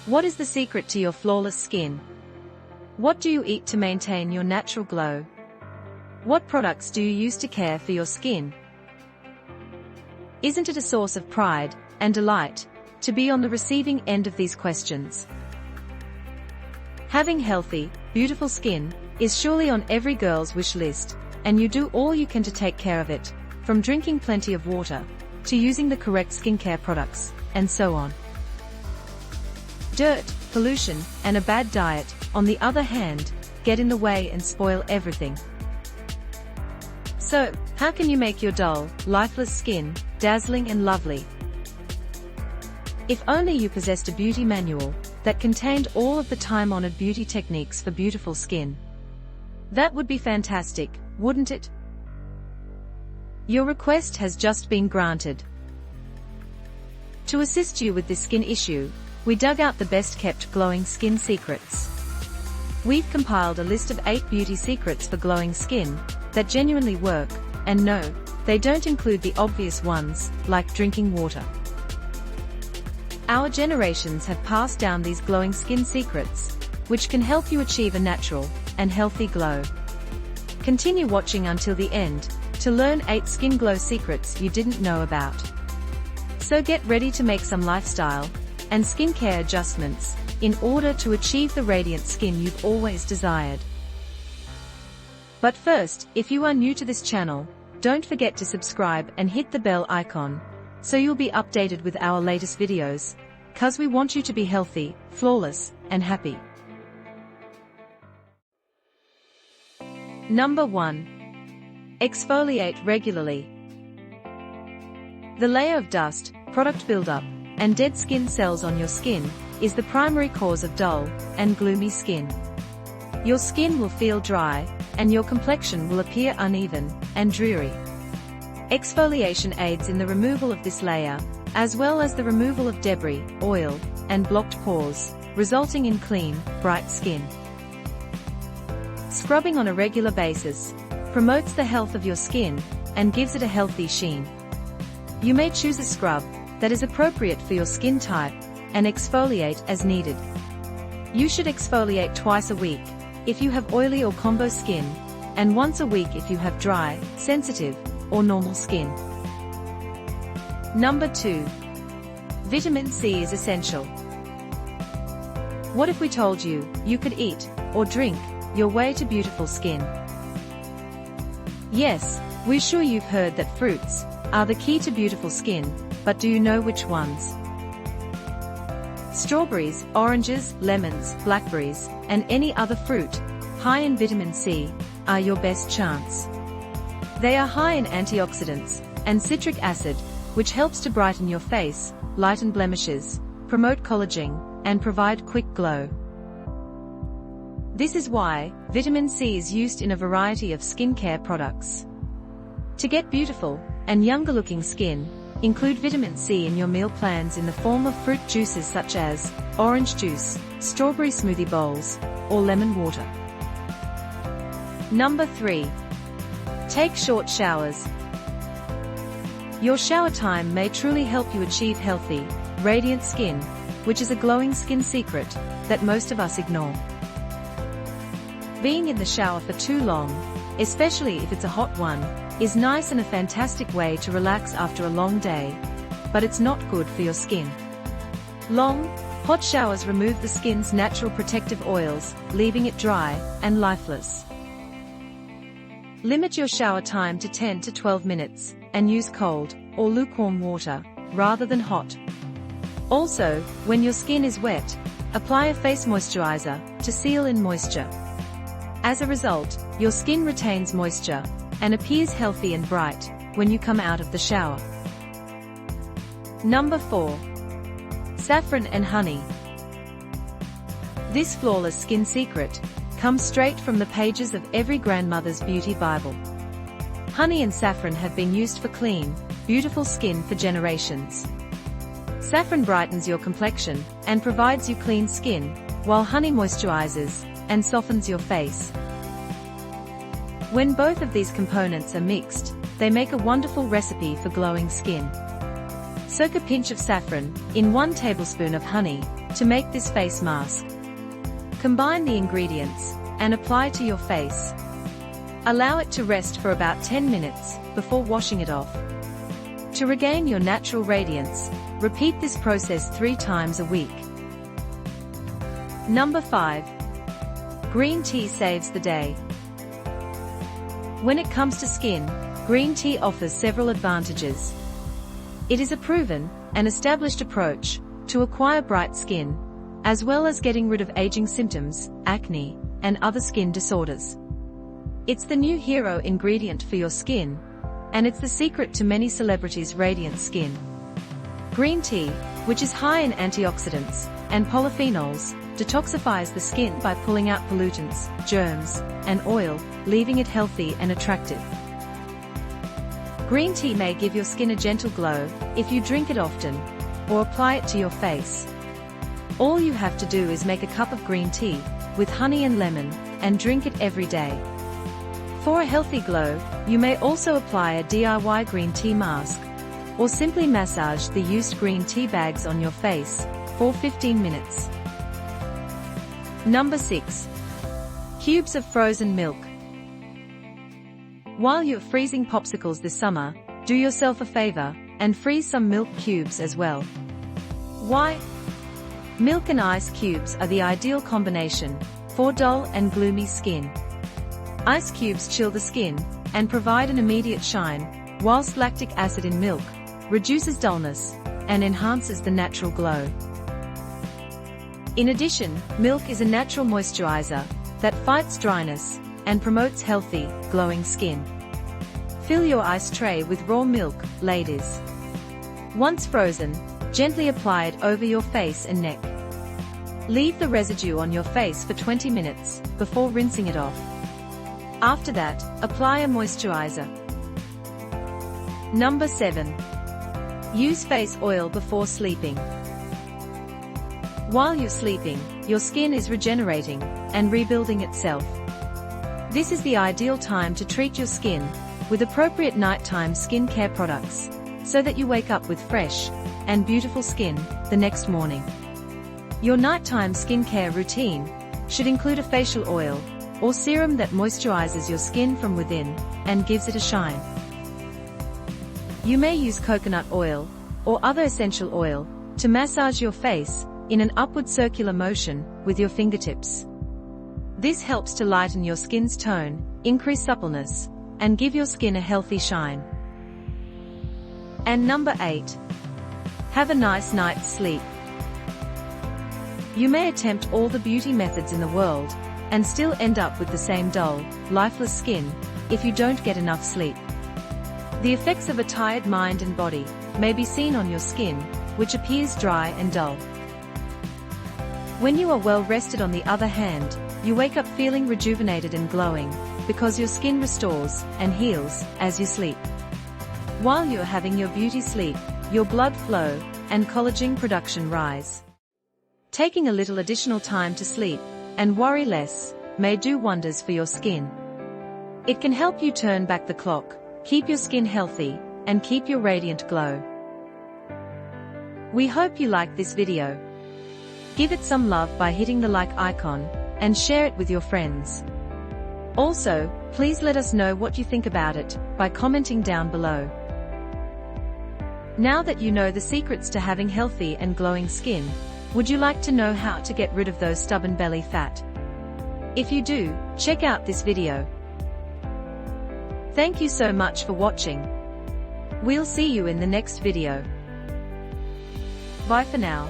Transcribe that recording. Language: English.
What is the secret to your flawless skin? What do you eat to maintain your natural glow? What products do you use to care for your skin? Isn't it a source of pride and delight to be on the receiving end of these questions? Having healthy, beautiful skin is surely on every girl's wish list, and you do all you can to take care of it, from drinking plenty of water, to using the correct skincare products, and so on. Dirt, pollution, and a bad diet, on the other hand, get in the way and spoil everything. So, how can you make your dull, lifeless skin dazzling and lovely? If only you possessed a beauty manual that contained all of the time-honored beauty techniques for beautiful skin. That would be fantastic, wouldn't it? Your request has just been granted. To assist you with this skin issue, we dug out the best-kept glowing skin secrets. We've compiled a list of 8 beauty secrets for glowing skin that genuinely work, and no, they don't include the obvious ones, like drinking water. Our generations have passed down these glowing skin secrets, which can help you achieve a natural and healthy glow. Continue watching until the end to learn 8 skin glow secrets you didn't know about. So get ready to make some lifestyle and skincare adjustments in order to achieve the radiant skin you've always desired. But first, if you are new to this channel, don't forget to subscribe and hit the bell icon, so you'll be updated with our latest videos, 'cause we want you to be healthy, flawless, and happy. Number 1. Exfoliate regularly. The layer of dust, product buildup, and dead skin cells on your skin is the primary cause of dull and gloomy skin. Your skin will feel dry, and your complexion will appear uneven and dreary. Exfoliation aids in the removal of this layer, as well as the removal of debris, oil, and blocked pores, resulting in clean, bright skin. Scrubbing on a regular basis promotes the health of your skin and gives it a healthy sheen. You may choose a scrub that is appropriate for your skin type and exfoliate as needed. You should exfoliate twice a week if you have oily or combo skin, and once a week if you have dry, sensitive, or normal skin. Number 2. Vitamin C is essential. What if we told you you could eat or drink your way to beautiful skin? Yes, we're sure you've heard that fruits are the key to beautiful skin, but do you know which ones? Strawberries, oranges, lemons, blackberries, and any other fruit high in vitamin C are your best chance. They are high in antioxidants and citric acid, which helps to brighten your face, lighten blemishes, promote collagen, and provide quick glow. This is why vitamin C is used in a variety of skincare products. To get beautiful and younger-looking skin, include vitamin C in your meal plans in the form of fruit juices such as orange juice, strawberry smoothie bowls, or lemon water. Number 3. Take short showers. Your shower time may truly help you achieve healthy, radiant skin, which is a glowing skin secret that most of us ignore. Being in the shower for too long, especially if it's a hot one, is nice and a fantastic way to relax after a long day, but it's not good for your skin. Long, hot showers remove the skin's natural protective oils, leaving it dry and lifeless. Limit your shower time to 10 to 12 minutes, and use cold or lukewarm water, rather than hot. Also, when your skin is wet, apply a face moisturizer to seal in moisture. As a result, your skin retains moisture and appears healthy and bright when you come out of the shower. Number 4. Saffron and Honey. This flawless skin secret comes straight from the pages of every grandmother's beauty Bible. Honey and saffron have been used for clean, beautiful skin for generations. Saffron brightens your complexion and provides you clean skin, while honey moisturizes and softens your face. When both of these components are mixed, they make a wonderful recipe for glowing skin. Soak a pinch of saffron in 1 tablespoon of honey to make this face mask. Combine the ingredients and apply to your face. Allow it to rest for about 10 minutes before washing it off. To regain your natural radiance, repeat this process 3 times a week. Number 5. Green tea saves the day. When it comes to skin, green tea offers several advantages. It is a proven and established approach to acquire bright skin, as well as getting rid of aging symptoms, acne, and other skin disorders. It's the new hero ingredient for your skin, and it's the secret to many celebrities' radiant skin. Green tea, which is high in antioxidants and polyphenols, detoxifies the skin by pulling out pollutants, germs, and oil, leaving it healthy and attractive. Green tea may give your skin a gentle glow if you drink it often, or apply it to your face. All you have to do is make a cup of green tea with honey and lemon and drink it every day. For a healthy glow, you may also apply a DIY green tea mask, or simply massage the used green tea bags on your face for 15 minutes. Number 6. Cubes of frozen milk. While you're freezing popsicles this summer, do yourself a favor and freeze some milk cubes as well. Why? Milk and ice cubes are the ideal combination for dull and gloomy skin. Ice cubes chill the skin and provide an immediate shine, whilst lactic acid in milk reduces dullness and enhances the natural glow. In addition, milk is a natural moisturizer that fights dryness and promotes healthy, glowing skin. Fill your ice tray with raw milk, ladies. Once frozen, gently apply it over your face and neck. Leave the residue on your face for 20 minutes before rinsing it off. After that, apply a moisturizer. Number 7. Use face oil before sleeping. While you're sleeping, your skin is regenerating and rebuilding itself. This is the ideal time to treat your skin with appropriate nighttime skincare products, so that you wake up with fresh and beautiful skin the next morning. Your nighttime skincare routine should include a facial oil or serum that moisturizes your skin from within and gives it a shine. You may use coconut oil or other essential oil to massage your face in an upward circular motion with your fingertips. This helps to lighten your skin's tone, increase suppleness, and give your skin a healthy shine. And number 8. Have a nice night's sleep. You may attempt all the beauty methods in the world and still end up with the same dull, lifeless skin if you don't get enough sleep. The effects of a tired mind and body may be seen on your skin, which appears dry and dull. When you are well rested, on the other hand, you wake up feeling rejuvenated and glowing, because your skin restores and heals as you sleep. While you're having your beauty sleep, your blood flow and collagen production rise. Taking a little additional time to sleep and worry less may do wonders for your skin. It can help you turn back the clock, keep your skin healthy, and keep your radiant glow. We hope you liked this video. Give it some love by hitting the like icon and share it with your friends. Also, please let us know what you think about it by commenting down below. Now that you know the secrets to having healthy and glowing skin, would you like to know how to get rid of those stubborn belly fat? If you do, check out this video. Thank you so much for watching. We'll see you in the next video. Bye for now.